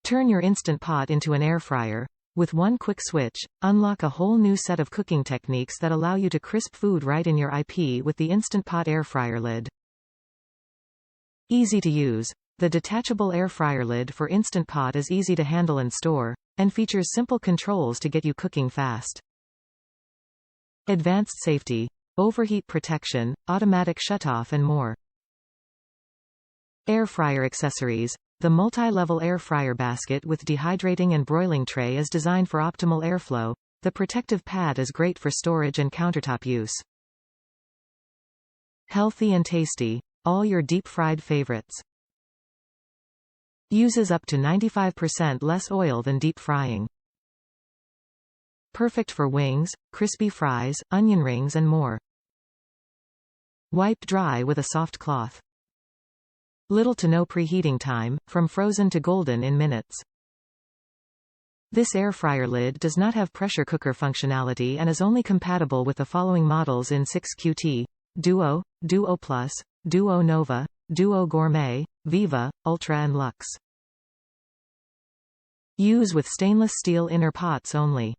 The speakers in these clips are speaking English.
Turn your Instant Pot into an air fryer. With one quick switch, unlock a whole new set of cooking techniques that allow you to crisp food right in your IP with the Instant Pot air fryer lid. Easy to use. The detachable air fryer lid for Instant Pot is easy to handle and store, and features simple controls to get you cooking fast. Advanced safety, overheat protection, automatic shutoff and more. Air fryer accessories. The multi-level air fryer basket with dehydrating and broiling tray is designed for optimal airflow. The protective pad is great for storage and countertop use. Healthy and tasty. All your deep-fried favorites. Uses up to 95% less oil than deep frying. Perfect for wings, crispy fries, onion rings and more. Wipe dry with a soft cloth. Little to no preheating time, from frozen to golden in minutes. This air fryer lid does not have pressure cooker functionality and is only compatible with the following models in 6QT: Duo, Duo Plus, Duo Nova, Duo Gourmet, Viva, Ultra and Luxe. Use with stainless steel inner pots only.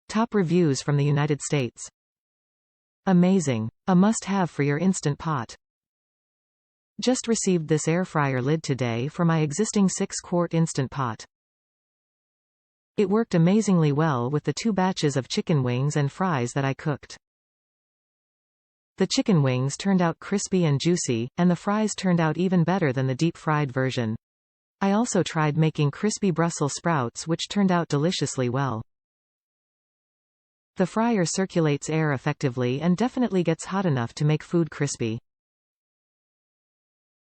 Top reviews from the United States. Amazing. A must-have for your Instant Pot. Just received this air fryer lid today for my existing 6-quart Instant Pot. It worked amazingly well with the 2 batches of chicken wings and fries that I cooked. The chicken wings turned out crispy and juicy, and the fries turned out even better than the deep-fried version. I also tried making crispy Brussels sprouts which turned out deliciously well. The fryer circulates air effectively and definitely gets hot enough to make food crispy.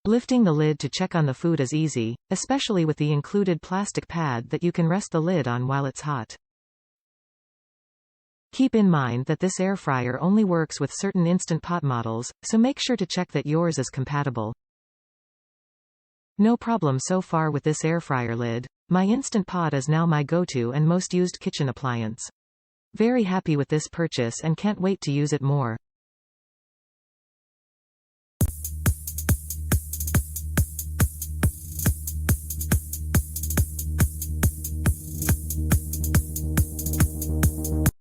Lifting the lid to check on the food is easy, especially with the included plastic pad that you can rest the lid on while it's hot. Keep in mind that this air fryer only works with certain Instant Pot models, so make sure to check that yours is compatible. No problem so far with this air fryer lid. My Instant Pot is now my go-to and most used kitchen appliance. Very happy with this purchase and can't wait to use it more.